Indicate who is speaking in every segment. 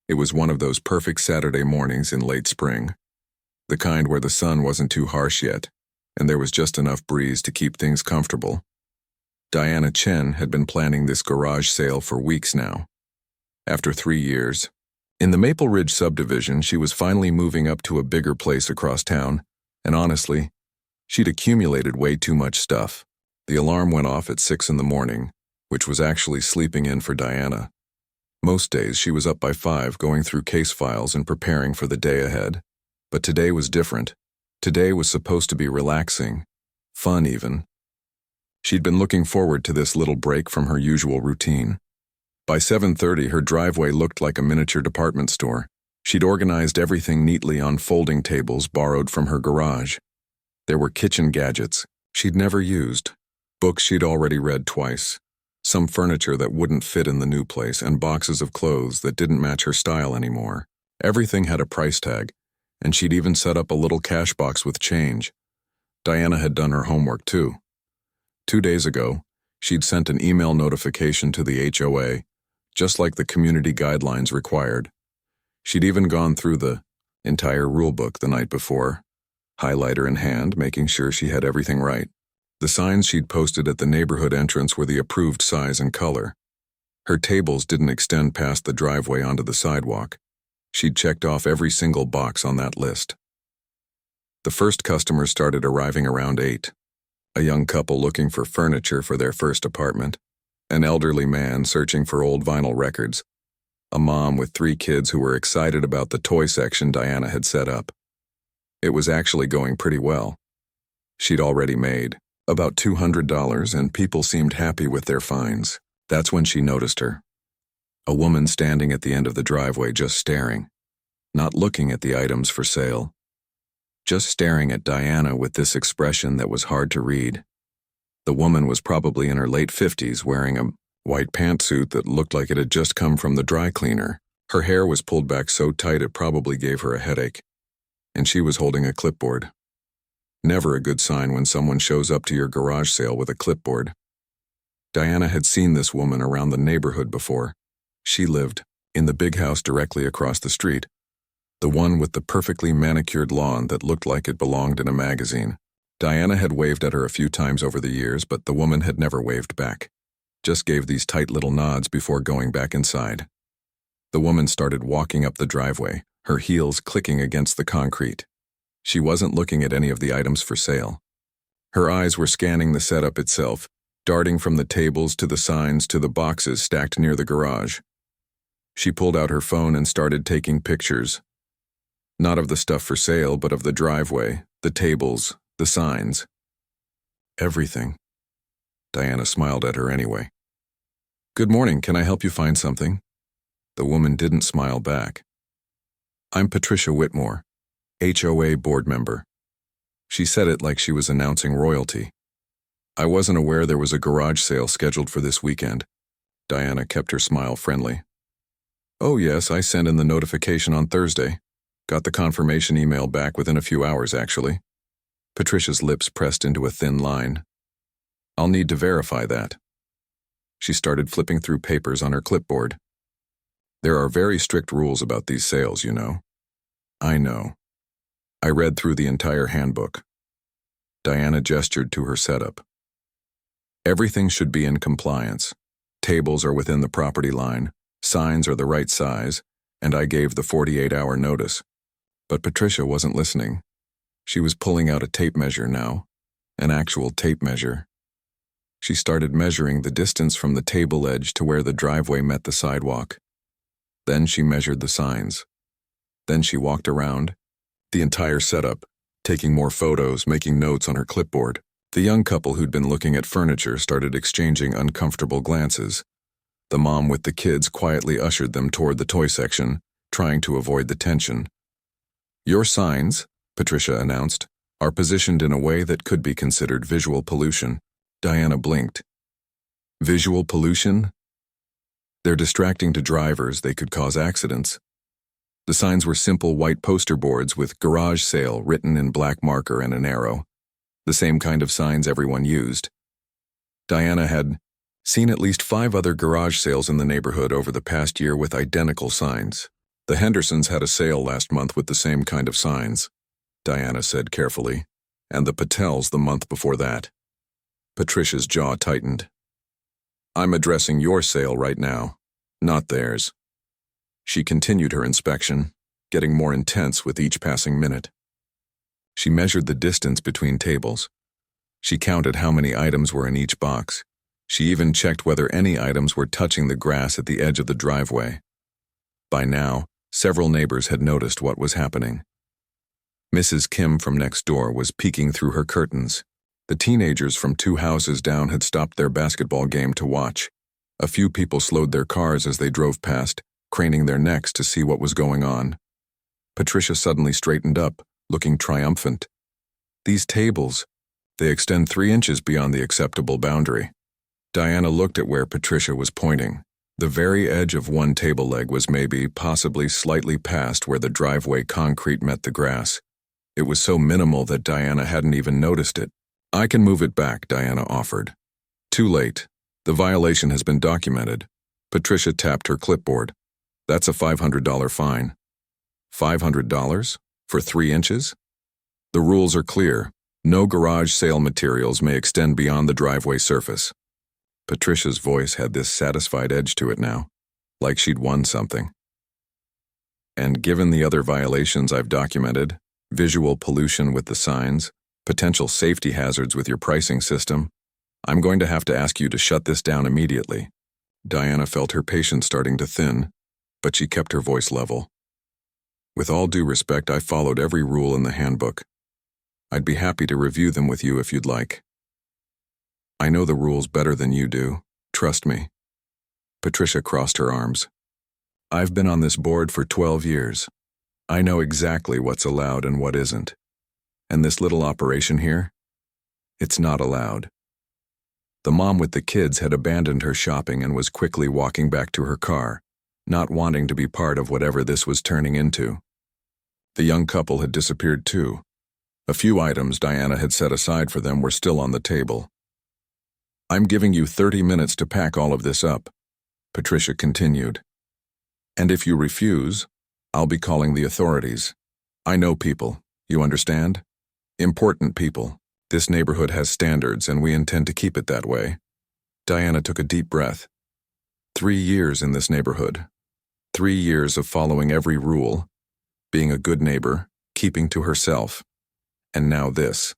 Speaker 1: It was one of those perfect Saturday mornings in late spring, the kind where the sun wasn't too harsh yet, and there was just enough breeze to keep things comfortable. Diana Chen had been planning this garage sale for weeks now. After 3 years, in the Maple Ridge subdivision, she was finally moving up to a bigger place across town, and honestly, she'd accumulated way too much stuff. The alarm went off at 6 in the morning, which was actually sleeping in for Diana. Most days she was up by 5 going through case files and preparing for the day ahead. But today was different. Today was supposed to be relaxing, fun even. She'd been looking forward to this little break from her usual routine. By 7:30, her driveway looked like a miniature department store. She'd organized everything neatly on folding tables borrowed from her garage. There were kitchen gadgets she'd never used, books she'd already read twice, some furniture that wouldn't fit in the new place, and boxes of clothes that didn't match her style anymore. Everything had a price tag, and she'd even set up a little cash box with change. Diana had done her homework too. 2 days ago, she'd sent an email notification to the HOA, just like the community guidelines required. She'd even gone through the entire rulebook the night before, highlighter in hand, making sure she had everything right. The signs she'd posted at the neighborhood entrance were the approved size and color. Her tables didn't extend past the driveway onto the sidewalk. She'd checked off every single box on that list. The first customers started arriving around 8. A young couple looking for furniture for their first apartment, an elderly man searching for old vinyl records, a mom with 3 kids who were excited about the toy section Diana had set up. It was actually going pretty well. She'd already made about $200, and people seemed happy with their finds. That's when she noticed her. A woman standing at the end of the driveway, just staring, not looking at the items for sale, just staring at Diana with this expression that was hard to read. The woman was probably in her late 50s, wearing a white pantsuit that looked like it had just come from the dry cleaner. Her hair was pulled back so tight it probably gave her a headache, and she was holding a clipboard. Never a good sign when someone shows up to your garage sale with a clipboard. Diana had seen this woman around the neighborhood before. She lived in the big house directly across the street, the one with the perfectly manicured lawn that looked like it belonged in a magazine. Diana had waved at her a few times over the years, but the woman had never waved back, just gave these tight little nods before going back inside. The woman started walking up the driveway, her heels clicking against the concrete. She wasn't looking at any of the items for sale. Her eyes were scanning the setup itself, darting from the tables to the signs to the boxes stacked near the garage. She pulled out her phone and started taking pictures. Not of the stuff for sale, but of the driveway, the tables, the signs. Everything. Diana smiled at her anyway. "Good morning, can I help you find something?" The woman didn't smile back. "I'm Patricia Whitmore, HOA board member." She said it like she was announcing royalty. "I wasn't aware there was a garage sale scheduled for this weekend." Diana kept her smile friendly. "Oh yes, I sent in the notification on Thursday. Got the confirmation email back within a few hours, actually." Patricia's lips pressed into a thin line. "I'll need to verify that." She started flipping through papers on her clipboard. "There are very strict rules about these sales, you know." "I know. I read through the entire handbook." Diana gestured to her setup. "Everything should be in compliance. Tables are within the property line, signs are the right size, and I gave the 48-hour notice." But Patricia wasn't listening. She was pulling out a tape measure now, an actual tape measure. She started measuring the distance from the table edge to where the driveway met the sidewalk. Then she measured the signs. Then she walked around the entire setup, taking more photos, making notes on her clipboard. The young couple who'd been looking at furniture started exchanging uncomfortable glances. The mom with the kids quietly ushered them toward the toy section, trying to avoid the tension. "Your signs," Patricia announced, "are positioned in a way that could be considered visual pollution." Diana blinked. "Visual pollution? They're distracting to drivers, they could cause accidents." The signs were simple white poster boards with "garage sale" written in black marker and an arrow, the same kind of signs everyone used. Diana had seen at least 5 other garage sales in the neighborhood over the past year with identical signs. The Hendersons had a sale last month with the same kind of signs, Diana said carefully, and the Patels the month before that. Patricia's jaw tightened. I'm addressing your sale right now, not theirs. She continued her inspection, getting more intense with each passing minute. She measured the distance between tables. She counted how many items were in each box. She even checked whether any items were touching the grass at the edge of the driveway. By now, several neighbors had noticed what was happening. Mrs. Kim from next door was peeking through her curtains. The teenagers from 2 houses down had stopped their basketball game to watch. A few people slowed their cars as they drove past, craning their necks to see what was going on. Patricia suddenly straightened up, looking triumphant. These tables, they extend 3 inches beyond the acceptable boundary. Diana looked at where Patricia was pointing. The very edge of one table leg was possibly slightly past where the driveway concrete met the grass. It was so minimal that Diana hadn't even noticed it. I can move it back, Diana offered. Too late. The violation has been documented. Patricia tapped her clipboard. That's a $500 fine. $500? For 3 inches? The rules are clear. No garage sale materials may extend beyond the driveway surface. Patricia's voice had this satisfied edge to it now, like she'd won something. And given the other violations I've documented, visual pollution with the signs, potential safety hazards with your pricing system, I'm going to have to ask you to shut this down immediately. Diana felt her patience starting to thin, but she kept her voice level. With all due respect, I followed every rule in the handbook. I'd be happy to review them with you if you'd like. I know the rules better than you do, trust me. Patricia crossed her arms. I've been on this board for 12 years. I know exactly what's allowed and what isn't. And this little operation here? It's not allowed. The mom with the kids had abandoned her shopping and was quickly walking back to her car, not wanting to be part of whatever this was turning into. The young couple had disappeared too. A few items Diana had set aside for them were still on the table. I'm giving you 30 minutes to pack all of this up, Patricia continued. And if you refuse, I'll be calling the authorities. I know people, you understand? Important people. This neighborhood has standards and we intend to keep it that way. Diana took a deep breath. 3 years in this neighborhood. 3 years of following every rule, being a good neighbor, keeping to herself. And now this.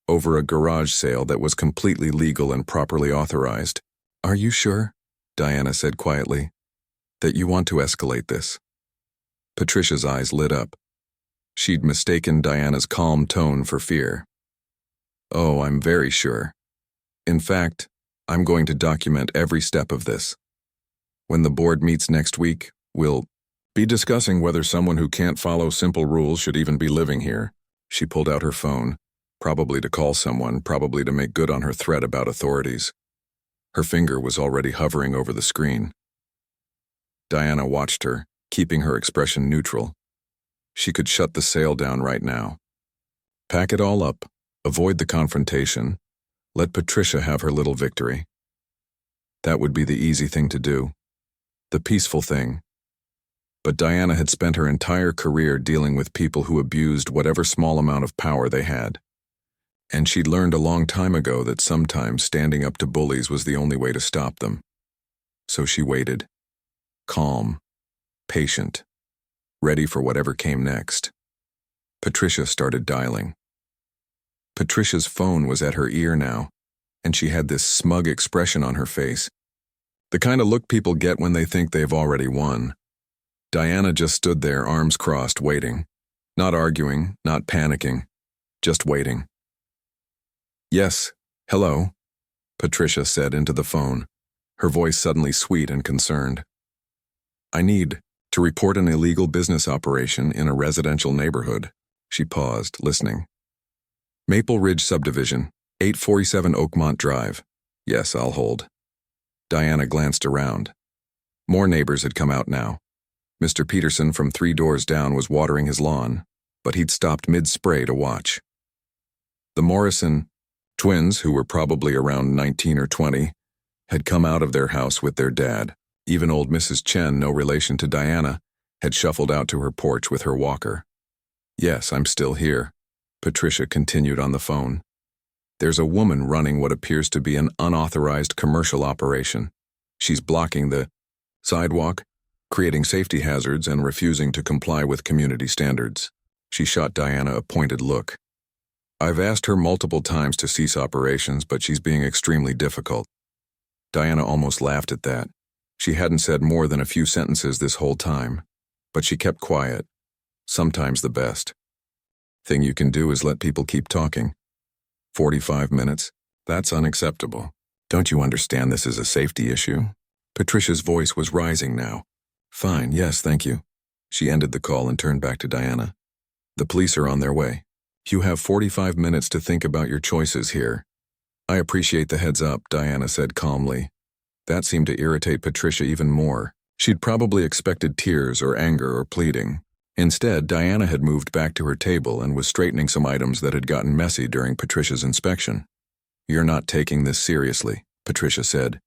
Speaker 1: Over a garage sale that was completely legal and properly authorized. Are you sure, Diana said quietly, that you want to escalate this? Patricia's eyes lit up. She'd mistaken Diana's calm tone for fear. Oh, I'm very sure. In fact, I'm going to document every step of this. When the board meets next week, we'll be discussing whether someone who can't follow simple rules should even be living here. She pulled out her phone. Probably to call someone, probably to make good on her threat about authorities. Her finger was already hovering over the screen. Diana watched her, keeping her expression neutral. She could shut the sale down right now. Pack it all up, avoid the confrontation, let Patricia have her little victory. That would be the easy thing to do, the peaceful thing. But Diana had spent her entire career dealing with people who abused whatever small amount of power they had. And she'd learned a long time ago that sometimes standing up to bullies was the only way to stop them. So she waited, calm, patient, ready for whatever came next. Patricia started dialing. Patricia's phone was at her ear now, and she had this smug expression on her face, the kind of look people get when they think they've already won. Diana just stood there, arms crossed, waiting. Not arguing, not panicking, just waiting. Yes, hello, Patricia said into the phone, her voice suddenly sweet and concerned. I need to report an illegal business operation in a residential neighborhood. She paused, listening. Maple Ridge Subdivision, 847 Oakmont Drive. Yes, I'll hold. Diana glanced around. More neighbors had come out now. Mr. Peterson from 3 doors down was watering his lawn, but he'd stopped mid-spray to watch. The Morrison twins, who were probably around 19 or 20, had come out of their house with their dad. Even old Mrs. Chen, no relation to Diana, had shuffled out to her porch with her walker. "Yes, I'm still here," Patricia continued on the phone. "There's a woman running what appears to be an unauthorized commercial operation. She's blocking the sidewalk, creating safety hazards, and refusing to comply with community standards." She shot Diana a pointed look. "I've asked her multiple times to cease operations, but she's being extremely difficult." Diana almost laughed at that. She hadn't said more than a few sentences this whole time, but she kept quiet. Sometimes the best thing you can do is let people keep talking. 45 minutes? That's unacceptable. Don't you understand this is a safety issue? Patricia's voice was rising now. "Fine, yes, thank you." She ended the call and turned back to Diana. "The police are on their way. You have 45 minutes to think about your choices here." "I appreciate the heads up," Diana said calmly. That seemed to irritate Patricia even more. She'd probably expected tears or anger or pleading. Instead, Diana had moved back to her table and was straightening some items that had gotten messy during Patricia's inspection. "You're not taking this seriously," Patricia said,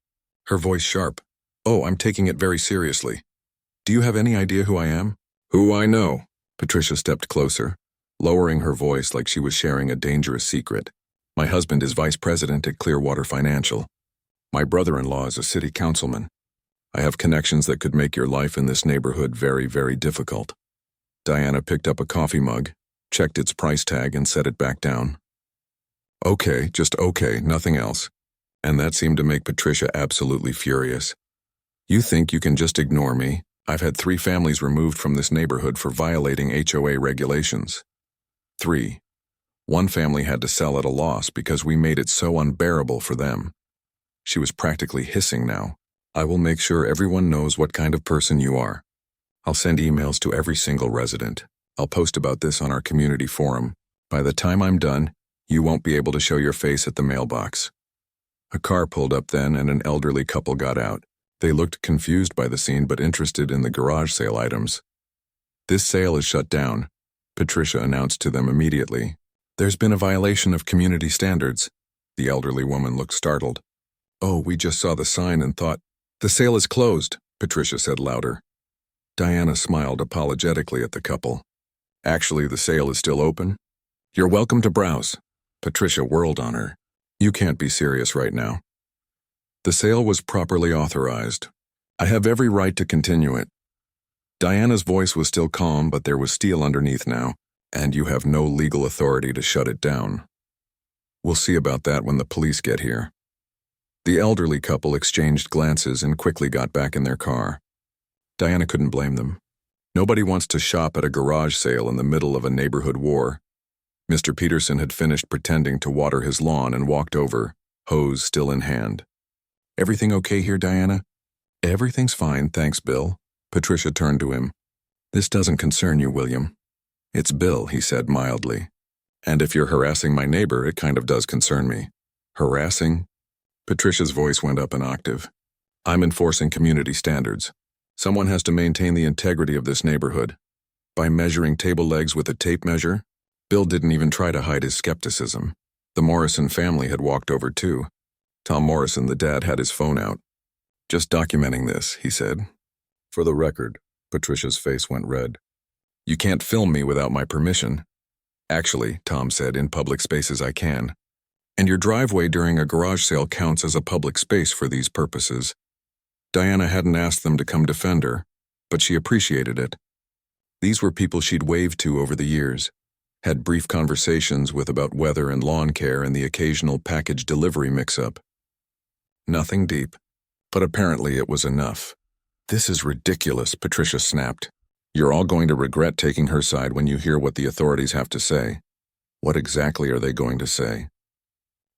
Speaker 1: her voice sharp. "Oh, I'm taking it very seriously. Do you have any idea who I am?" "Who I know?" Patricia stepped closer, lowering her voice like she was sharing a dangerous secret. "My husband is vice president at Clearwater Financial. My brother-in-law is a city councilman. I have connections that could make your life in this neighborhood very, very difficult." Diana picked up a coffee mug, checked its price tag, and set it back down. "Okay, just okay, nothing else." And that seemed to make Patricia absolutely furious. "You think you can just ignore me? I've had 3 families removed from this neighborhood for violating HOA regulations. 3. One family had to sell at a loss because we made it so unbearable for them." She was practically hissing now. "I will make sure everyone knows what kind of person you are. I'll send emails to every single resident. I'll post about this on our community forum. By the time I'm done, you won't be able to show your face at the mailbox." A car pulled up then and an elderly couple got out. They looked confused by the scene but interested in the garage sale items. "This sale is shut down," Patricia announced to them immediately. "There's been a violation of community standards." The elderly woman looked startled. "Oh, we just saw the sign and thought—" "The sale is closed," Patricia said louder. Diana smiled apologetically at the couple. "Actually, the sale is still open. You're welcome to browse." Patricia whirled on her. "You can't be serious right now. The sale was properly authorized. I have every right to continue it." Diana's voice was still calm, but there was steel underneath now, "and you have no legal authority to shut it down. We'll see about that when the police get here." The elderly couple exchanged glances and quickly got back in their car. Diana couldn't blame them. Nobody wants to shop at a garage sale in the middle of a neighborhood war. Mr. Peterson had finished pretending to water his lawn and walked over, hose still in hand. "Everything okay here, Diana?" "Everything's fine, thanks, Bill." Patricia turned to him. "This doesn't concern you, William." "It's Bill," he said mildly. "And if you're harassing my neighbor, it kind of does concern me." "Harassing?" Patricia's voice went up an octave. "I'm enforcing community standards. Someone has to maintain the integrity of this neighborhood. By measuring table legs with a tape measure?" Bill didn't even try to hide his skepticism. The Morrison family had walked over too. Tom Morrison, the dad, had his phone out. "Just documenting this," he said. "For the record." Patricia's face went red. "You can't film me without my permission." "Actually," Tom said, "in public spaces I can. And your driveway during a garage sale counts as a public space for these purposes." Diana hadn't asked them to come defend her, but she appreciated it. These were people she'd waved to over the years, had brief conversations with about weather and lawn care and the occasional package delivery mix-up. Nothing deep, but apparently it was enough. "This is ridiculous," Patricia snapped. "You're all going to regret taking her side when you hear what the authorities have to say." "What exactly are they going to say?"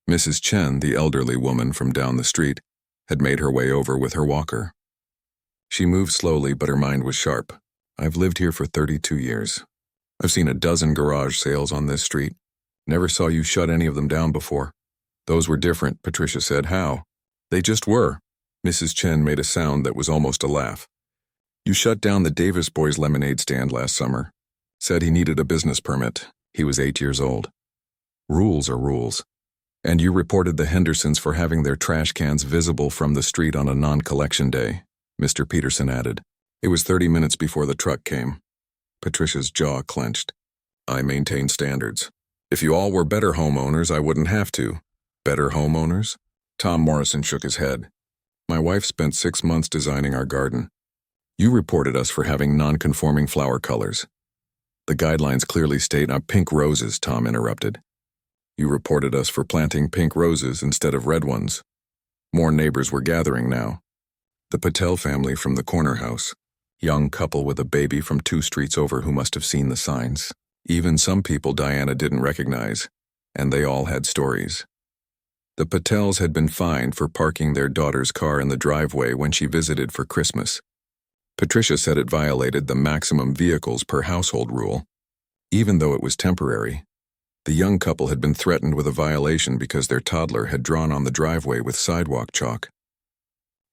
Speaker 1: Mrs. Chen, the elderly woman from down the street, had made her way over with her walker. She moved slowly, but her mind was sharp. "I've lived here for 32 years. I've seen a dozen garage sales on this street. Never saw you shut any of them down before." "Those were different," Patricia said. "How?" "They just were." Mrs. Chen made a sound that was almost a laugh. "You shut down the Davis boys' lemonade stand last summer. Said he needed a business permit. He was 8 years old. Rules are rules. And you reported the Hendersons for having their trash cans visible from the street on a non-collection day," Mr. Peterson added. It was 30 minutes before the truck came. Patricia's jaw clenched. I maintain standards. If you all were better homeowners, I wouldn't have to. Better homeowners? Tom Morrison shook his head. My wife spent 6 months designing our garden. You reported us for having non-conforming flower colors. The guidelines clearly state pink roses, Tom interrupted. You reported us for planting pink roses instead of red ones. More neighbors were gathering now. The Patel family from the corner house. Young couple with a baby from 2 streets over who must have seen the signs. Even some people Diana didn't recognize, and they all had stories. The Patels had been fined for parking their daughter's car in the driveway when she visited for Christmas. Patricia said it violated the maximum vehicles per household rule. Even though it was temporary, the young couple had been threatened with a violation because their toddler had drawn on the driveway with sidewalk chalk.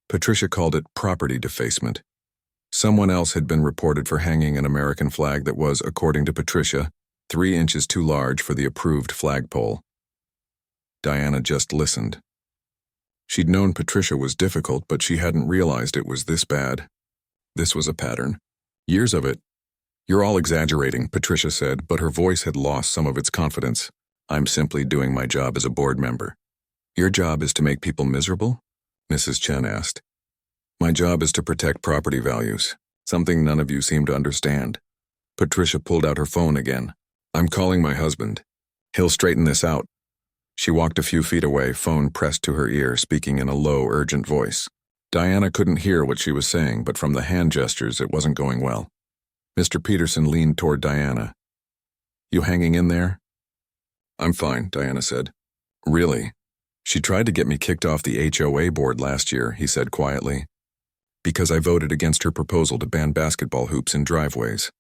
Speaker 1: Patricia called it property defacement. Someone else had been reported for hanging an American flag that was, according to Patricia, 3 inches too large for the approved flagpole. Diana just listened. She'd known Patricia was difficult, but she hadn't realized it was this bad. This was a pattern. Years of it. You're all exaggerating, Patricia said, but her voice had lost some of its confidence. I'm simply doing my job as a board member. Your job is to make people miserable? Mrs. Chen asked. My job is to protect property values, something none of you seem to understand. Patricia pulled out her phone again. I'm calling my husband. He'll straighten this out. She walked a few feet away, phone pressed to her ear, speaking in a low, urgent voice. Diana couldn't hear what she was saying, but from the hand gestures, it wasn't going well. Mr. Peterson leaned toward Diana. You hanging in there? I'm fine, Diana said. Really? She tried to get me kicked off the HOA board last year, he said quietly. Because I voted against her proposal to ban basketball hoops in driveways.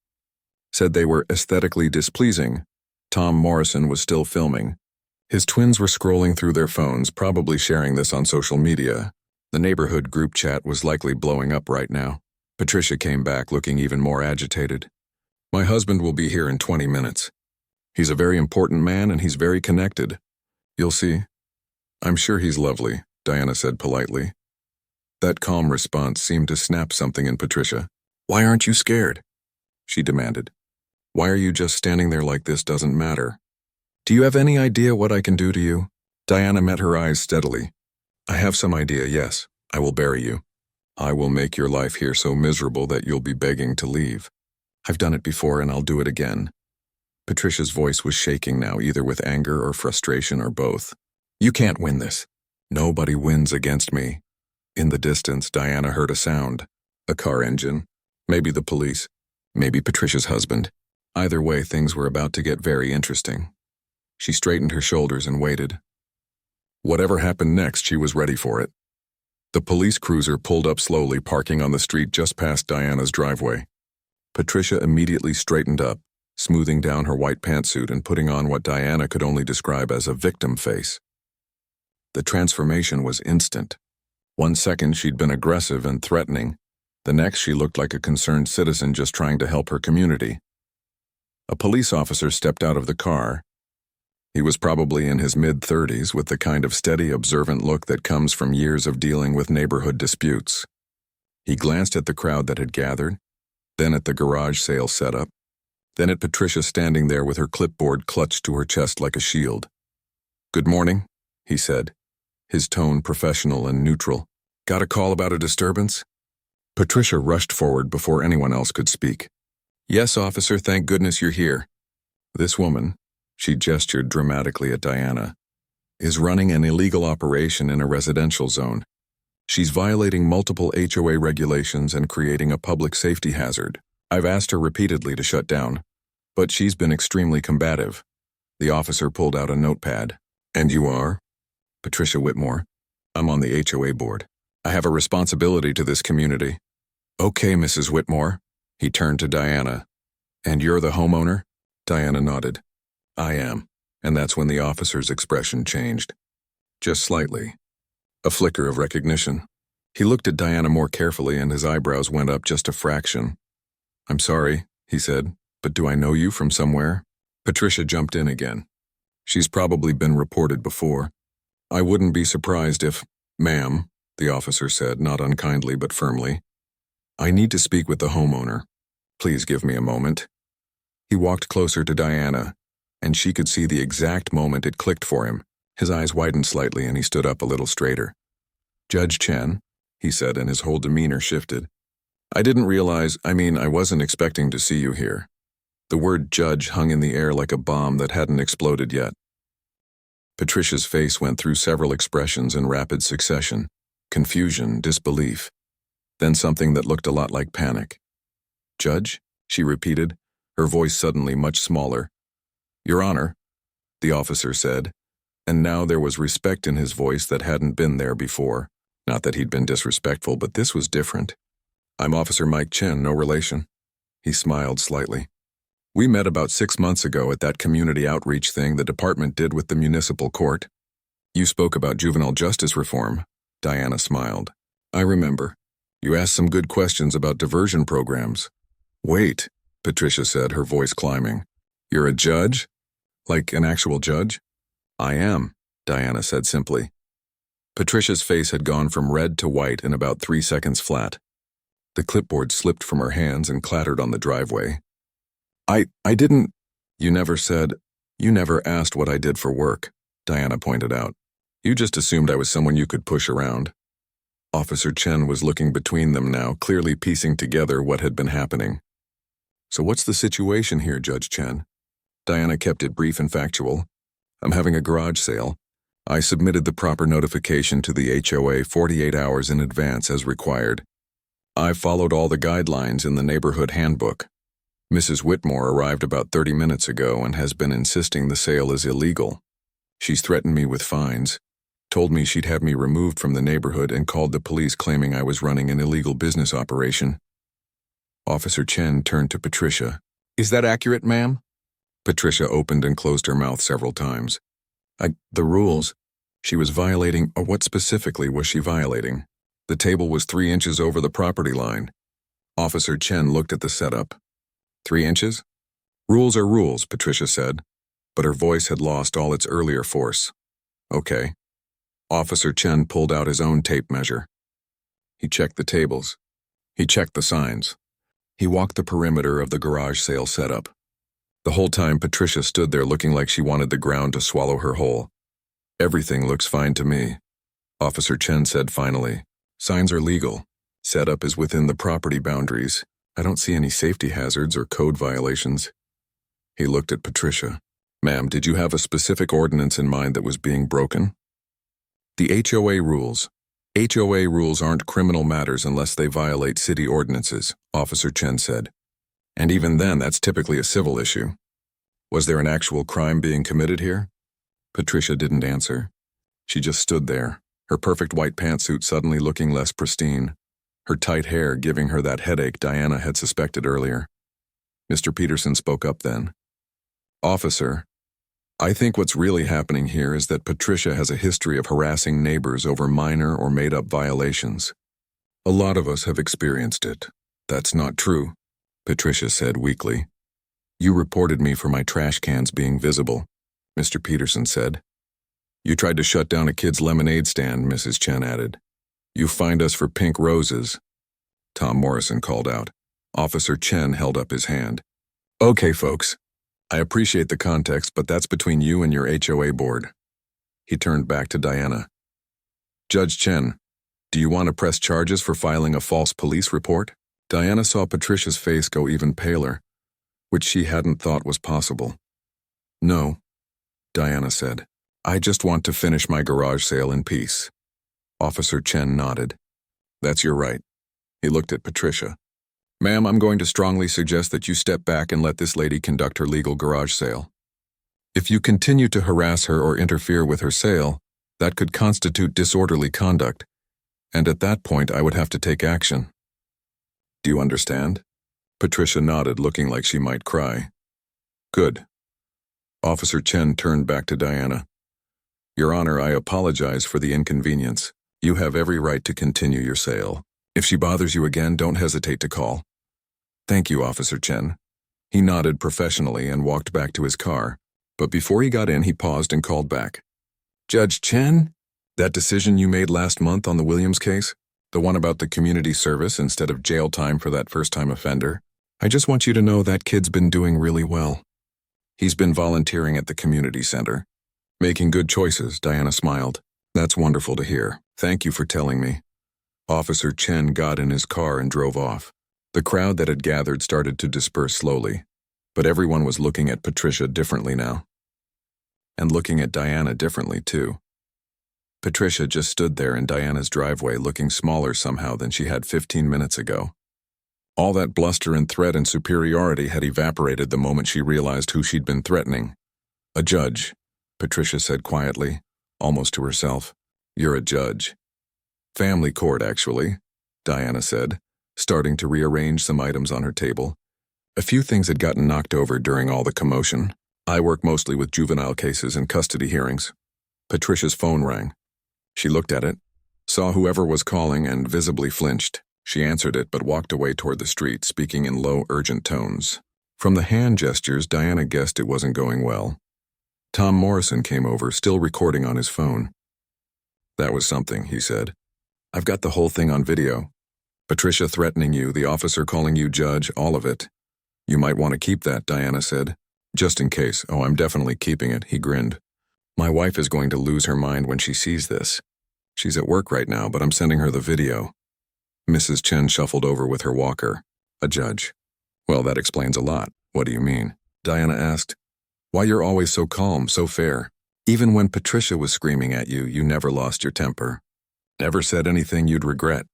Speaker 1: Said they were aesthetically displeasing. Tom Morrison was still filming. His twins were scrolling through their phones, probably sharing this on social media. The neighborhood group chat was likely blowing up right now. Patricia came back looking even more agitated. My husband will be here in 20 minutes. He's a very important man and he's very connected. You'll see. I'm sure he's lovely, Diana said politely. That calm response seemed to snap something in Patricia. Why aren't you scared? She demanded. Why are you just standing there like this doesn't matter? Do you have any idea what I can do to you? Diana met her eyes steadily. I have some idea, yes. I will bury you. I will make your life here so miserable that you'll be begging to leave. I've done it before and I'll do it again. Patricia's voice was shaking now, either with anger or frustration or both. You can't win this. Nobody wins against me. In the distance, Diana heard a sound. A car engine. Maybe the police. Maybe Patricia's husband. Either way, things were about to get very interesting. She straightened her shoulders and waited. Whatever happened next, she was ready for it. The police cruiser pulled up slowly, parking on the street just past Diana's driveway. Patricia immediately straightened up, smoothing down her white pantsuit and putting on what Diana could only describe as a victim face. The transformation was instant. 1 second she'd been aggressive and threatening. The next she looked like a concerned citizen just trying to help her community. A police officer stepped out of the car. He was probably in his mid-30s with the kind of steady, observant look that comes from years of dealing with neighborhood disputes. He glanced at the crowd that had gathered, then at the garage sale setup, then at Patricia standing there with her clipboard clutched to her chest like a shield. Good morning, he said, his tone professional and neutral. Got a call about a disturbance? Patricia rushed forward before anyone else could speak. Yes, officer, thank goodness you're here. This woman, she gestured dramatically at Diana, is running an illegal operation in a residential zone. She's violating multiple HOA regulations and creating a public safety hazard. I've asked her repeatedly to shut down, but she's been extremely combative. The officer pulled out a notepad. And you are? Patricia Whitmore. I'm on the HOA board. I have a responsibility to this community. Okay, Mrs. Whitmore. He turned to Diana. And you're the homeowner? Diana nodded. I am. And that's when the officer's expression changed. Just slightly. A flicker of recognition. He looked at Diana more carefully and his eyebrows went up just a fraction. I'm sorry, he said, but do I know you from somewhere? Patricia jumped in again. She's probably been reported before. I wouldn't be surprised if, ma'am, the officer said, not unkindly but firmly. I need to speak with the homeowner. Please give me a moment. He walked closer to Diana, and she could see the exact moment it clicked for him. His eyes widened slightly and he stood up a little straighter. Judge Chen, he said, and his whole demeanor shifted. I wasn't expecting to see you here. The word judge hung in the air like a bomb that hadn't exploded yet. Patricia's face went through several expressions in rapid succession: confusion, disbelief, then something that looked a lot like panic. Judge? She repeated, her voice suddenly much smaller. Your Honor, the officer said, and now there was respect in his voice that hadn't been there before. Not that he'd been disrespectful, but this was different. I'm Officer Mike Chen, no relation. He smiled slightly. We met about 6 months ago at that community outreach thing the department did with the municipal court. You spoke about juvenile justice reform. Diana smiled. I remember. You asked some good questions about diversion programs. Wait, Patricia said, her voice climbing. You're a judge? Like an actual judge? I am, Diana said simply. Patricia's face had gone from red to white in about 3 seconds flat. The clipboard slipped from her hands and clattered on the driveway. I didn't. You never asked what I did for work, Diana pointed out. You just assumed I was someone you could push around. Officer Chen was looking between them now, clearly piecing together what had been happening. So what's the situation here, Judge Chen? Diana kept it brief and factual. I'm having a garage sale. I submitted the proper notification to the HOA 48 hours in advance as required. I've followed all the guidelines in the neighborhood handbook. Mrs. Whitmore arrived about 30 minutes ago and has been insisting the sale is illegal. She's threatened me with fines, told me she'd have me removed from the neighborhood, and called the police claiming I was running an illegal business operation. Officer Chen turned to Patricia. Is that accurate, ma'am? Patricia opened and closed her mouth several times. The rules. She was violating, or what specifically was she violating? The table was 3 inches over the property line. Officer Chen looked at the setup. 3 inches? Rules are rules, Patricia said, but her voice had lost all its earlier force. Okay. Officer Chen pulled out his own tape measure. He checked the tables. He checked the signs. He walked the perimeter of the garage sale setup. The whole time Patricia stood there looking like she wanted the ground to swallow her whole. Everything looks fine to me, Officer Chen said finally. Signs are legal. Setup is within the property boundaries. I don't see any safety hazards or code violations. He looked at Patricia. Ma'am, did you have a specific ordinance in mind that was being broken? The HOA rules. HOA rules aren't criminal matters unless they violate city ordinances, Officer Chen said. And even then, that's typically a civil issue. Was there an actual crime being committed here? Patricia didn't answer. She just stood there, her perfect white pantsuit suddenly looking less pristine, her tight hair giving her that headache Diana had suspected earlier. Mr. Peterson spoke up then. Officer, I think what's really happening here is that Patricia has a history of harassing neighbors over minor or made-up violations. A lot of us have experienced it. That's not true, Patricia said weakly. You reported me for my trash cans being visible, Mr. Peterson said. You tried to shut down a kid's lemonade stand, Mrs. Chen added. You fined us for pink roses, Tom Morrison called out. Officer Chen held up his hand. Okay, folks. I appreciate the context, but that's between you and your HOA board. He turned back to Diana. Judge Chen, do you want to press charges for filing a false police report? Diana saw Patricia's face go even paler, which she hadn't thought was possible. No, Diana said. I just want to finish my garage sale in peace. Officer Chen nodded. That's your right. He looked at Patricia. Ma'am, I'm going to strongly suggest that you step back and let this lady conduct her legal garage sale. If you continue to harass her or interfere with her sale, that could constitute disorderly conduct, and at that point I would have to take action. Do you understand? Patricia nodded, looking like she might cry. Good. Officer Chen turned back to Diana. Your Honor, I apologize for the inconvenience. You have every right to continue your sale. If she bothers you again, don't hesitate to call. Thank you, Officer Chen. He nodded professionally and walked back to his car, but before he got in, he paused and called back. Judge Chen? That decision you made last month on the Williams case? The one about the community service instead of jail time for that first-time offender. I just want you to know that kid's been doing really well. He's been volunteering at the community center. Making good choices, Diana smiled. That's wonderful to hear. Thank you for telling me. Officer Chen got in his car and drove off. The crowd that had gathered started to disperse slowly, but everyone was looking at Patricia differently now. And looking at Diana differently, too. Patricia just stood there in Diana's driveway looking smaller somehow than she had 15 minutes ago. All that bluster and threat and superiority had evaporated the moment she realized who she'd been threatening. A judge, Patricia said quietly, almost to herself. You're a judge. Family court, actually, Diana said, starting to rearrange some items on her table. A few things had gotten knocked over during all the commotion. I work mostly with juvenile cases and custody hearings. Patricia's phone rang. She looked at it, saw whoever was calling, and visibly flinched. She answered it but walked away toward the street, speaking in low, urgent tones. From the hand gestures, Diana guessed it wasn't going well. Tom Morrison came over, still recording on his phone. That was something, he said. I've got the whole thing on video. Patricia threatening you, the officer calling you judge, all of it. You might want to keep that, Diana said. Just in case. Oh, I'm definitely keeping it, he grinned. My wife is going to lose her mind when she sees this. She's at work right now, but I'm sending her the video. Mrs. Chen shuffled over with her walker. A judge. Well, that explains a lot. What do you mean? Diana asked. Why you're always so calm, so fair. Even when Patricia was screaming at you, you never lost your temper. Never said anything you'd regret.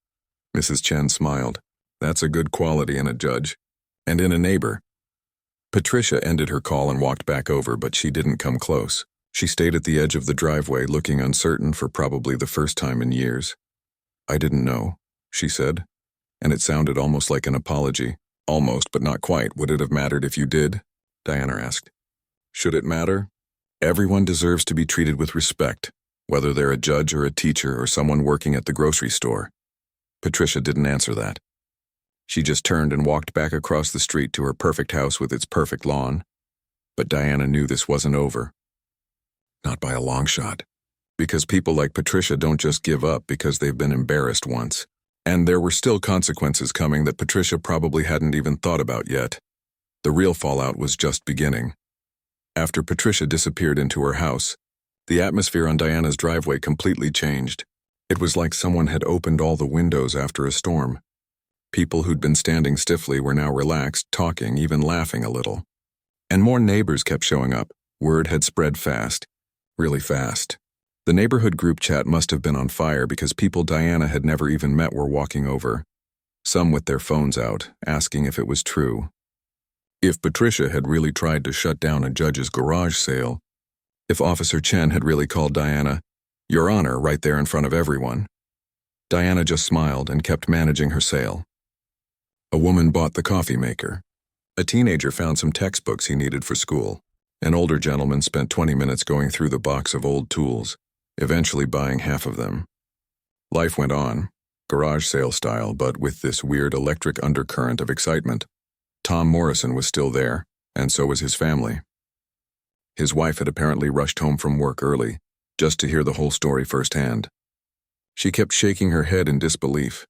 Speaker 1: Mrs. Chen smiled. That's a good quality in a judge. And in a neighbor. Patricia ended her call and walked back over, but she didn't come close. She stayed at the edge of the driveway, looking uncertain for probably the first time in years. I didn't know, she said, and it sounded almost like an apology. Almost, but not quite. Would it have mattered if you did? Diana asked. Should it matter? Everyone deserves to be treated with respect, whether they're a judge or a teacher or someone working at the grocery store. Patricia didn't answer that. She just turned and walked back across the street to her perfect house with its perfect lawn. But Diana knew this wasn't over. Not by a long shot. Because people like Patricia don't just give up because they've been embarrassed once. And there were still consequences coming that Patricia probably hadn't even thought about yet. The real fallout was just beginning. After Patricia disappeared into her house, the atmosphere on Diana's driveway completely changed. It was like someone had opened all the windows after a storm. People who'd been standing stiffly were now relaxed, talking, even laughing a little. And more neighbors kept showing up. Word had spread fast. Really fast. The neighborhood group chat must have been on fire because people Diana had never even met were walking over. Some with their phones out, asking if it was true. If Patricia had really tried to shut down a judge's garage sale. If Officer Chen had really called Diana, Your Honor, right there in front of everyone. Diana just smiled and kept managing her sale. A woman bought the coffee maker. A teenager found some textbooks he needed for school. An older gentleman spent 20 minutes going through the box of old tools, eventually buying half of them. Life went on, garage sale style, but with this weird electric undercurrent of excitement. Tom Morrison was still there, and so was his family. His wife had apparently rushed home from work early, just to hear the whole story firsthand. She kept shaking her head in disbelief.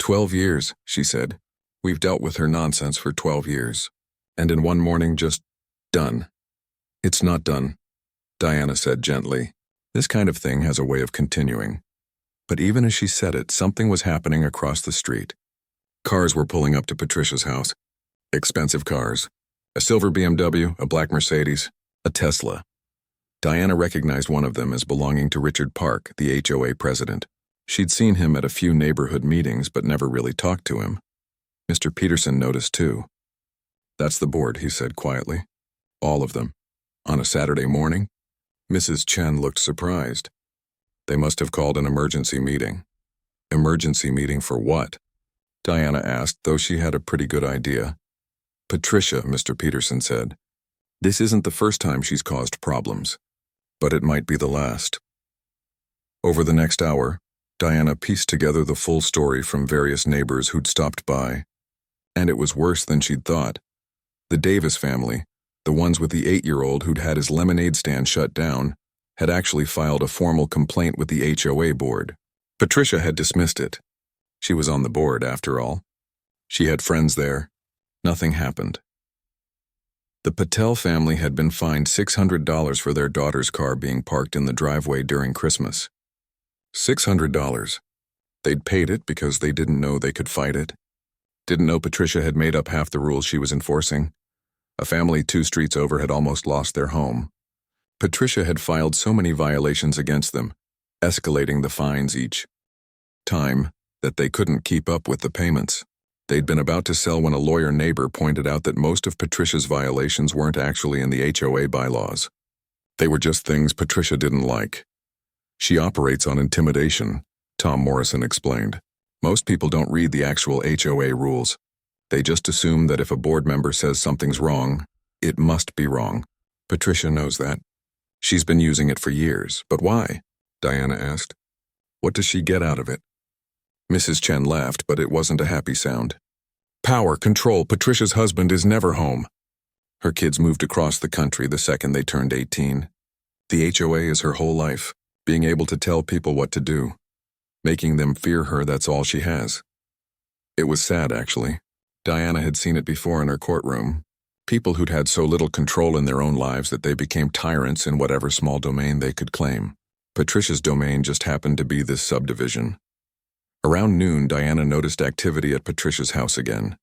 Speaker 1: 12 years, she said. We've dealt with her nonsense for 12 years. And in one morning, just done. It's not done, Diana said gently. This kind of thing has a way of continuing. But even as she said it, something was happening across the street. Cars were pulling up to Patricia's house. Expensive cars. A silver BMW, a black Mercedes, a Tesla. Diana recognized one of them as belonging to Richard Park, the HOA president. She'd seen him at a few neighborhood meetings but never really talked to him. Mr. Peterson noticed too. That's the board, he said quietly. All of them. On a Saturday morning? Mrs. Chen looked surprised. They must have called an emergency meeting. Emergency meeting for what? Diana asked, though she had a pretty good idea. Patricia, Mr. Peterson said. This isn't the first time she's caused problems, but it might be the last. Over the next hour, Diana pieced together the full story from various neighbors who'd stopped by. And it was worse than she'd thought. The Davis family, the ones with the 8-year-old who'd had his lemonade stand shut down, had actually filed a formal complaint with the HOA board. Patricia had dismissed it. She was on the board, after all. She had friends there. Nothing happened. The Patel family had been fined $600 for their daughter's car being parked in the driveway during Christmas. $600. They'd paid it because they didn't know they could fight it. Didn't know Patricia had made up half the rules she was enforcing. A family 2 streets over had almost lost their home. Patricia had filed so many violations against them, escalating the fines each time that they couldn't keep up with the payments. They'd been about to sell when a lawyer neighbor pointed out that most of Patricia's violations weren't actually in the HOA bylaws. They were just things Patricia didn't like. She operates on intimidation, Tom Morrison explained. Most people don't read the actual HOA rules. They just assume that if a board member says something's wrong, it must be wrong. Patricia knows that. She's been using it for years. But why? Diana asked. What does she get out of it? Mrs. Chen laughed, but it wasn't a happy sound. Power, control. Patricia's husband is never home. Her kids moved across the country the second they turned 18. The HOA is her whole life, being able to tell people what to do. Making them fear her, that's all she has. It was sad, actually. Diana had seen it before in her courtroom. People who'd had so little control in their own lives that they became tyrants in whatever small domain they could claim. Patricia's domain just happened to be this subdivision. Around noon, Diana noticed activity at Patricia's house again.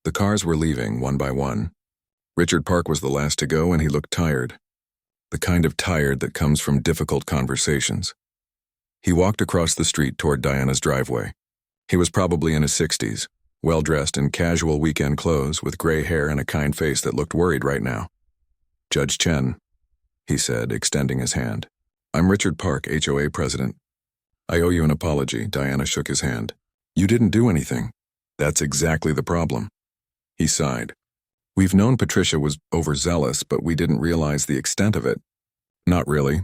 Speaker 1: The cars were leaving, one by one. Richard Park was the last to go, and he looked tired. The kind of tired that comes from difficult conversations. He walked across the street toward Diana's driveway. He was probably in his 60s, well-dressed in casual weekend clothes, with gray hair and a kind face that looked worried right now. Judge Chen, he said, extending his hand. I'm Richard Park, HOA president. I owe you an apology. Diana shook his hand. You didn't do anything. That's exactly the problem. He sighed. We've known Patricia was overzealous, but we didn't realize the extent of it. Not really.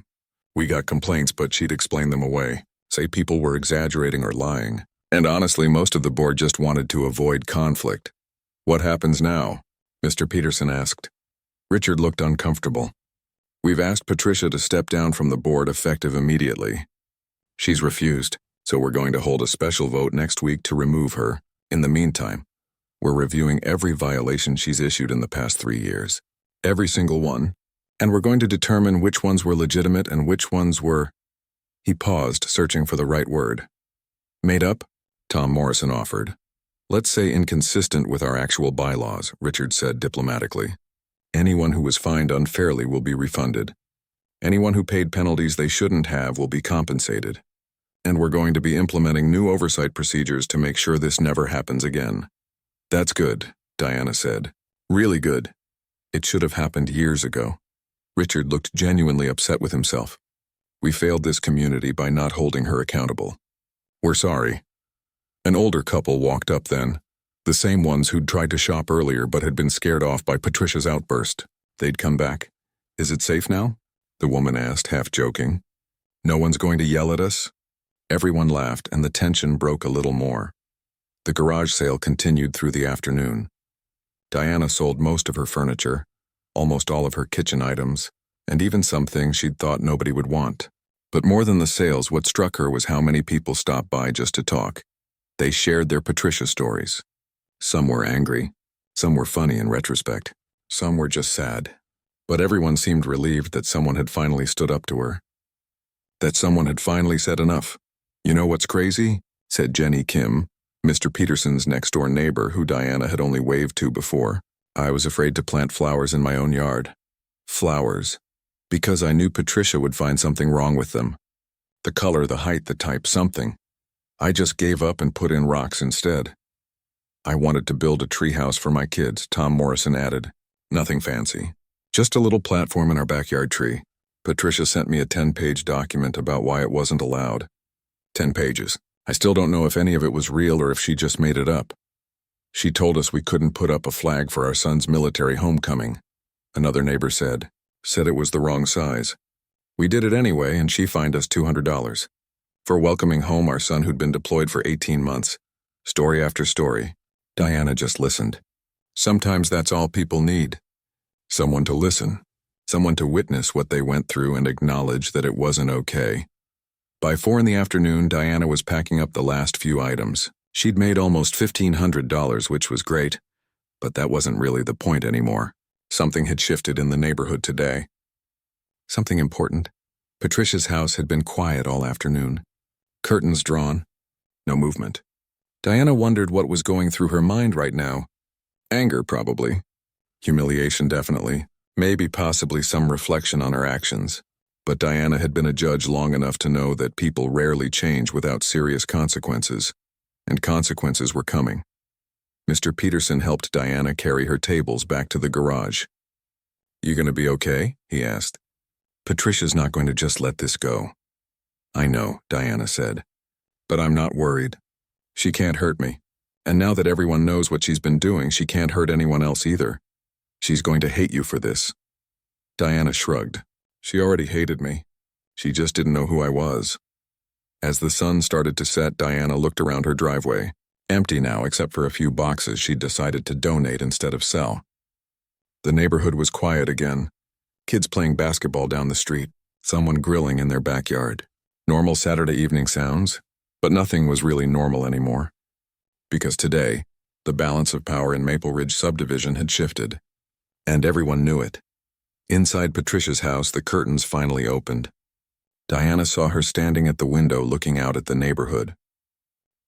Speaker 1: We got complaints, but she'd explain them away, say people were exaggerating or lying. And honestly, most of the board just wanted to avoid conflict. What happens now? Mr. Peterson asked. Richard looked uncomfortable. We've asked Patricia to step down from the board effective immediately. She's refused, so we're going to hold a special vote next week to remove her. In the meantime, we're reviewing every violation she's issued in the past 3 years. Every single one. And we're going to determine which ones were legitimate and which ones were... He paused, searching for the right word. Made up? Tom Morrison offered. Let's say inconsistent with our actual bylaws, Richard said diplomatically. Anyone who was fined unfairly will be refunded. Anyone who paid penalties they shouldn't have will be compensated. And we're going to be implementing new oversight procedures to make sure this never happens again. That's good, Diana said. Really good. It should have happened years ago. Richard looked genuinely upset with himself. We failed this community by not holding her accountable. We're sorry. An older couple walked up then, the same ones who'd tried to shop earlier but had been scared off by Patricia's outburst. They'd come back. Is it safe now? The woman asked, half joking. No one's going to yell at us? Everyone laughed, and the tension broke a little more. The garage sale continued through the afternoon. Diana sold most of her furniture, almost all of her kitchen items, and even some things she'd thought nobody would want. But more than the sales, what struck her was how many people stopped by just to talk. They shared their Patricia stories. Some were angry, some were funny in retrospect, some were just sad. But everyone seemed relieved that someone had finally stood up to her. That someone had finally said enough. You know what's crazy? Said Jenny Kim, Mr. Peterson's next-door neighbor who Diana had only waved to before. I was afraid to plant flowers in my own yard. Flowers. Because I knew Patricia would find something wrong with them. The color, the height, the type, something. I just gave up and put in rocks instead. I wanted to build a treehouse for my kids, Tom Morrison added. Nothing fancy. Just a little platform in our backyard tree. Patricia sent me a 10-page document about why it wasn't allowed. 10 pages. I still don't know if any of it was real or if she just made it up. She told us we couldn't put up a flag for our son's military homecoming. Another neighbor said it was the wrong size. We did it anyway, and she fined us $200. For welcoming home our son who'd been deployed for 18 months. Story after story. Diana just listened. Sometimes that's all people need. Someone to listen. Someone to witness what they went through and acknowledge that it wasn't okay. By 4 in the afternoon, Diana was packing up the last few items. She'd made almost $1,500, which was great, but that wasn't really the point anymore. Something had shifted in the neighborhood today. Something important. Patricia's house had been quiet all afternoon. Curtains drawn. No movement. Diana wondered what was going through her mind right now. Anger, probably. Humiliation, definitely. Maybe possibly some reflection on her actions. But Diana had been a judge long enough to know that people rarely change without serious consequences. And consequences were coming. Mr. Peterson helped Diana carry her tables back to the garage. "You gonna be okay?" he asked. "Patricia's not going to just let this go." "I know," Diana said. "But I'm not worried. She can't hurt me. And now that everyone knows what she's been doing, she can't hurt anyone else either. She's going to hate you for this." Diana shrugged. She already hated me. She just didn't know who I was. As the sun started to set, Diana looked around her driveway. Empty now, except for a few boxes she'd decided to donate instead of sell. The neighborhood was quiet again. Kids playing basketball down the street, someone grilling in their backyard. Normal Saturday evening sounds, but nothing was really normal anymore. Because today, the balance of power in Maple Ridge subdivision had shifted. And everyone knew it. Inside Patricia's house, the curtains finally opened. Diana saw her standing at the window looking out at the neighborhood.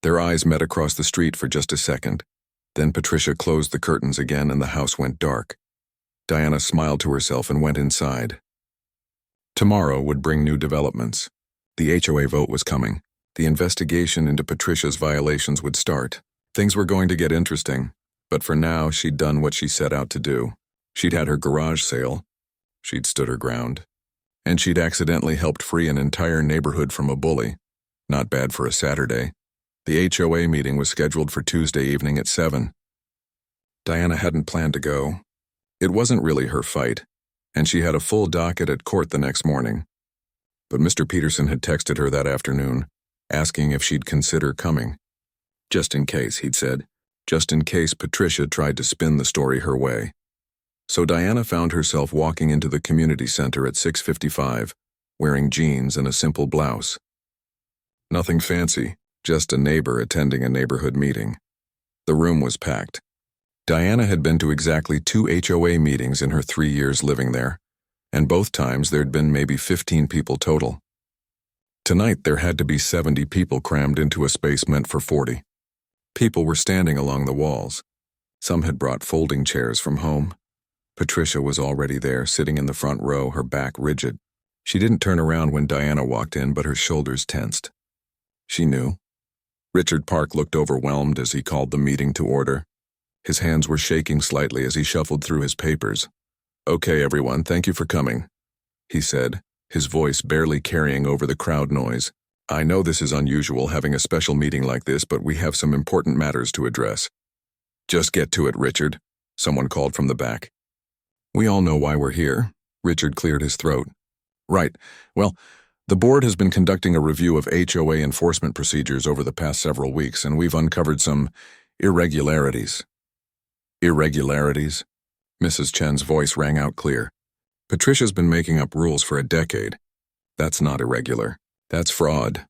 Speaker 1: Their eyes met across the street for just a second. Then Patricia closed the curtains again and the house went dark. Diana smiled to herself and went inside. Tomorrow would bring new developments. The HOA vote was coming. The investigation into Patricia's violations would start. Things were going to get interesting, but for now she'd done what she set out to do. She'd had her garage sale. She'd stood her ground. And she'd accidentally helped free an entire neighborhood from a bully. Not bad for a Saturday. The HOA meeting was scheduled for Tuesday evening at 7. Diana hadn't planned to go. It wasn't really her fight, and she had a full docket at court the next morning. But Mr. Peterson had texted her that afternoon, asking if she'd consider coming. Just in case, he'd said. Just in case Patricia tried to spin the story her way. So Diana found herself walking into the community center at 6:55, wearing jeans and a simple blouse. Nothing fancy, just a neighbor attending a neighborhood meeting. The room was packed. Diana had been to exactly 2 HOA meetings in her 3 years living there, and both times there'd been maybe 15 people total. Tonight there had to be 70 people crammed into a space meant for 40. People were standing along the walls. Some had brought folding chairs from home. Patricia was already there, sitting in the front row, her back rigid. She didn't turn around when Diana walked in, but her shoulders tensed. She knew. Richard Park looked overwhelmed as he called the meeting to order. His hands were shaking slightly as he shuffled through his papers. "Okay, everyone, thank you for coming," he said, his voice barely carrying over the crowd noise. "I know this is unusual having a special meeting like this, but we have some important matters to address." "Just get to it, Richard," someone called from the back. "We all know why we're here." Richard cleared his throat. "Right. Well, the board has been conducting a review of HOA enforcement procedures over the past several weeks, and we've uncovered some irregularities." "Irregularities?" Mrs. Chen's voice rang out clear. "Patricia's been making up rules for a decade. That's not irregular. That's fraud."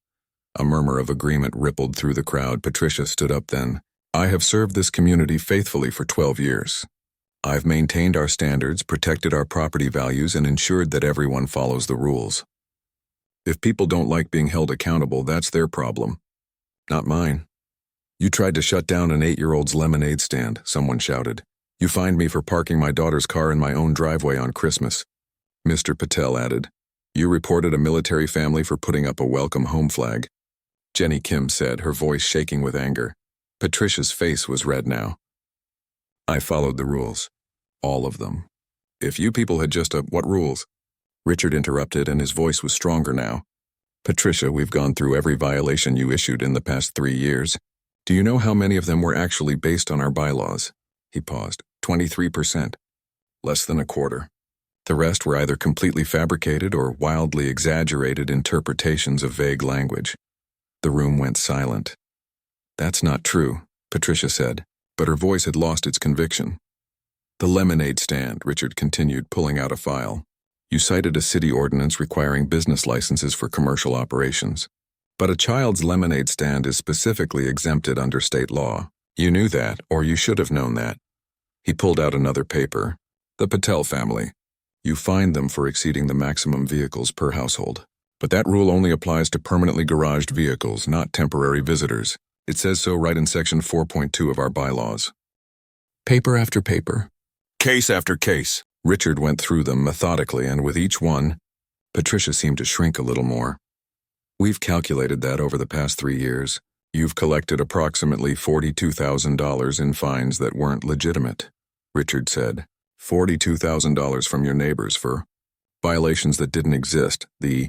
Speaker 1: A murmur of agreement rippled through the crowd. Patricia stood up then. "I have served this community faithfully for 12 years. I've maintained our standards, protected our property values, and ensured that everyone follows the rules. If people don't like being held accountable, that's their problem, not mine." "You tried to shut down an 8-year-old's lemonade stand," someone shouted. "You fined me for parking my daughter's car in my own driveway on Christmas." Mr. Patel added, "You reported a military family for putting up a welcome home flag." Jenny Kim said, her voice shaking with anger. Patricia's face was red now. "I followed the rules. All of them. If you people had just what rules?" Richard interrupted, and his voice was stronger now. "Patricia, we've gone through every violation you issued in the past 3 years. Do you know how many of them were actually based on our bylaws?" He paused. 23%. Less than a quarter. The rest were either completely fabricated or wildly exaggerated interpretations of vague language. The room went silent. "That's not true," Patricia said, but her voice had lost its conviction. "The lemonade stand," Richard continued, pulling out a file. "You cited a city ordinance requiring business licenses for commercial operations. But a child's lemonade stand is specifically exempted under state law. You knew that, or you should have known that. He pulled out another paper. The Patel family. You fine them for exceeding the maximum vehicles per household. But that rule only applies to permanently garaged vehicles, not temporary visitors. It says so right in Section 4.2 of our bylaws. Paper after paper. Case after case. Richard went through them methodically, and with each one, Patricia seemed to shrink a little more. We've calculated that over the past 3 years. You've collected approximately $42,000 in fines that weren't legitimate, Richard said. $42,000 from your neighbors for violations that didn't exist. The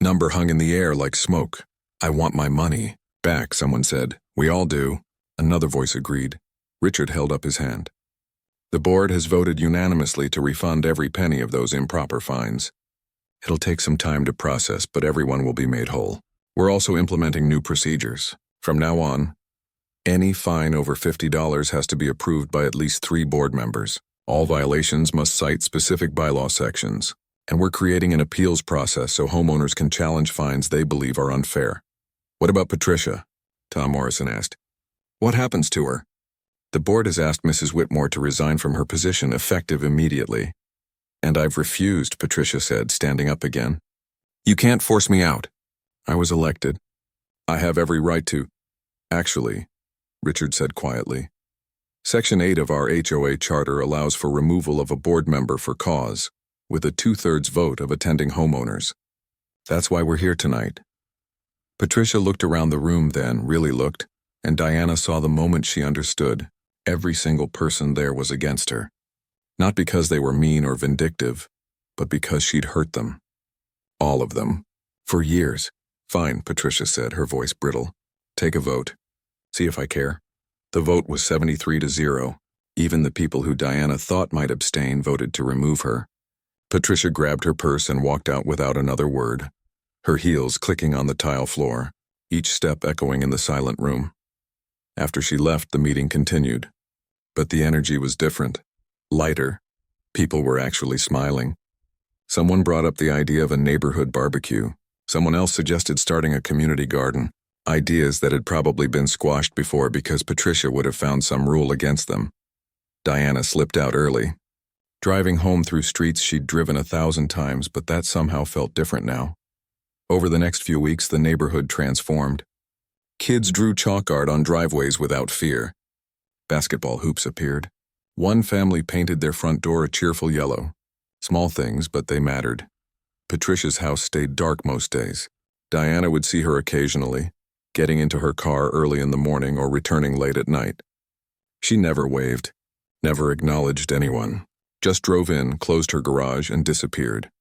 Speaker 1: number hung in the air like smoke. I want my money back, someone said. We all do. Another voice agreed. Richard held up his hand. The board has voted unanimously to refund every penny of those improper fines. It'll take some time to process, but everyone will be made whole. We're also implementing new procedures. From now on, any fine over $50 has to be approved by at least 3 board members. All violations must cite specific bylaw sections. And we're creating an appeals process so homeowners can challenge fines they believe are unfair. What about Patricia? Tom Morrison asked. What happens to her? The board has asked Mrs. Whitmore to resign from her position effective immediately. And I've refused, Patricia said, standing up again. You can't force me out. I was elected. I have every right to. Actually, Richard said quietly, Section 8 of our HOA charter allows for removal of a board member for cause, with a 2/3 vote of attending homeowners. That's why we're here tonight. Patricia looked around the room then, really looked, and Diana saw the moment she understood. Every single person there was against her. Not because they were mean or vindictive, but because she'd hurt them. All of them. For years. Fine, Patricia said, her voice brittle. Take a vote. See if I care. The vote was 73-0. Even the people who Diana thought might abstain voted to remove her. Patricia grabbed her purse and walked out without another word, her heels clicking on the tile floor, each step echoing in the silent room. After she left, the meeting continued. But the energy was different. Lighter. People were actually smiling. Someone brought up the idea of a neighborhood barbecue. Someone else suggested starting a community garden. Ideas that had probably been squashed before because Patricia would have found some rule against them. Diana slipped out early. Driving home through streets she'd driven 1,000 times, but that somehow felt different now. Over the next few weeks, the neighborhood transformed. Kids drew chalk art on driveways without fear. Basketball hoops appeared. One family painted their front door a cheerful yellow. Small things, but they mattered. Patricia's house stayed dark most days. Diana would see her occasionally, getting into her car early in the morning or returning late at night. She never waved, never acknowledged anyone, just drove in, closed her garage, and disappeared.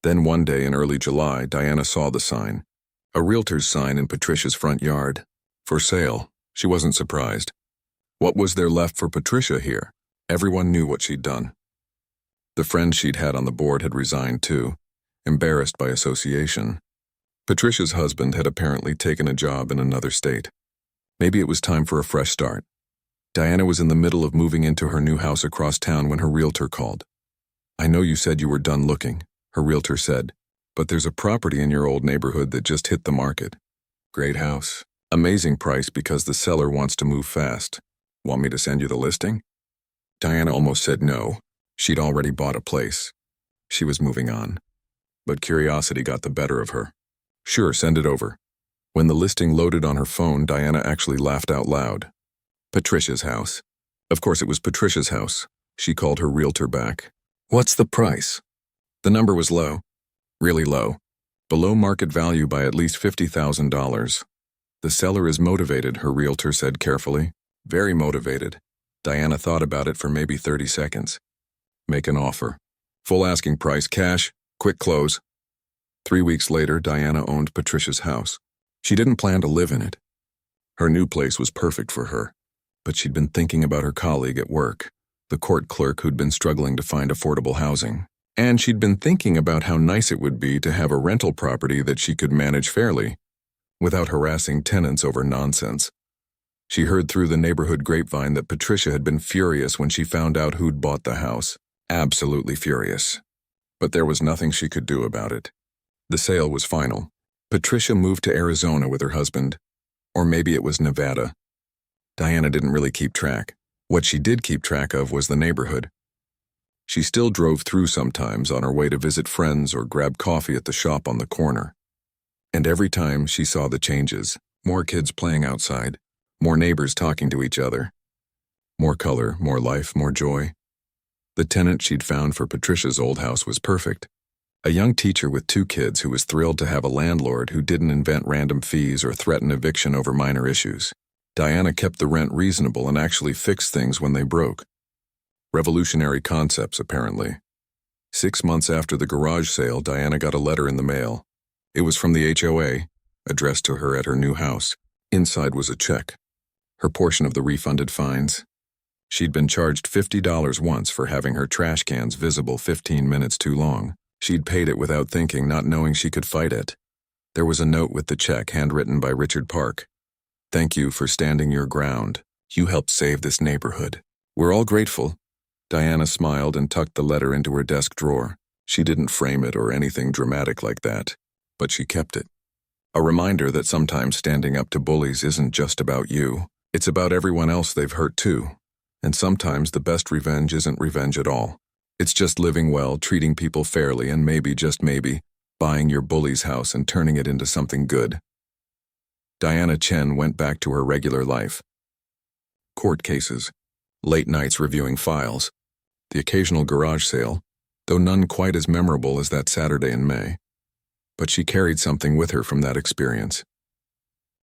Speaker 1: Then one day in early July, Diana saw the sign, a realtor's sign in Patricia's front yard. For sale. She wasn't surprised. What was there left for Patricia here? Everyone knew what she'd done. The friend she'd had on the board had resigned too, embarrassed by association. Patricia's husband had apparently taken a job in another state. Maybe it was time for a fresh start. Diana was in the middle of moving into her new house across town when her realtor called. I know you said you were done looking, her realtor said, but there's a property in your old neighborhood that just hit the market. Great house. Amazing price because the seller wants to move fast. Want me to send you the listing? Diana almost said no. She'd already bought a place. She was moving on. But curiosity got the better of her. Sure, send it over. When the listing loaded on her phone, Diana actually laughed out loud. Patricia's house. Of course it was Patricia's house. She called her realtor back. What's the price? The number was low. Really low. Below market value by at least $50,000. The seller is motivated, her realtor said carefully. Very motivated. Diana thought about it for maybe 30 seconds. Make an offer. Full asking price, cash, quick close. 3 weeks later, Diana owned Patricia's house. She didn't plan to live in it. Her new place was perfect for her, but she'd been thinking about her colleague at work, the court clerk who'd been struggling to find affordable housing. And she'd been thinking about how nice it would be to have a rental property that she could manage fairly, without harassing tenants over nonsense. She heard through the neighborhood grapevine that Patricia had been furious when she found out who'd bought the house. Absolutely furious. But there was nothing she could do about it. The sale was final. Patricia moved to Arizona with her husband, or maybe it was Nevada. Diana didn't really keep track. What she did keep track of was the neighborhood. She still drove through sometimes on her way to visit friends or grab coffee at the shop on the corner. And every time she saw the changes, more kids playing outside, more neighbors talking to each other, more color, more life, more joy. The tenant she'd found for Patricia's old house was perfect. A young teacher with 2 kids who was thrilled to have a landlord who didn't invent random fees or threaten eviction over minor issues. Diana kept the rent reasonable and actually fixed things when they broke. Revolutionary concepts, apparently. 6 months after the garage sale, Diana got a letter in the mail. It was from the HOA, addressed to her at her new house. Inside was a check. Her portion of the refunded fines. She'd been charged $50 once for having her trash cans visible 15 minutes too long. She'd paid it without thinking, not knowing she could fight it. There was a note with the check, handwritten by Richard Park. "Thank you for standing your ground. You helped save this neighborhood. We're all grateful." Diana smiled and tucked the letter into her desk drawer. She didn't frame it or anything dramatic like that, but she kept it. A reminder that sometimes standing up to bullies isn't just about you. It's about everyone else they've hurt too. And sometimes the best revenge isn't revenge at all. It's just living well, treating people fairly, and maybe, just maybe, buying your bully's house and turning it into something good. Diana Chen went back to her regular life. Court cases, late nights reviewing files, the occasional garage sale, though none quite as memorable as that Saturday in May. But she carried something with her from that experience.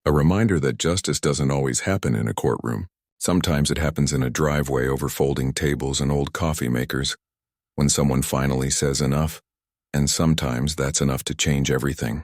Speaker 1: A reminder that justice doesn't always happen in a courtroom. Sometimes it happens in a driveway over folding tables and old coffee makers, when someone finally says enough, and sometimes that's enough to change everything.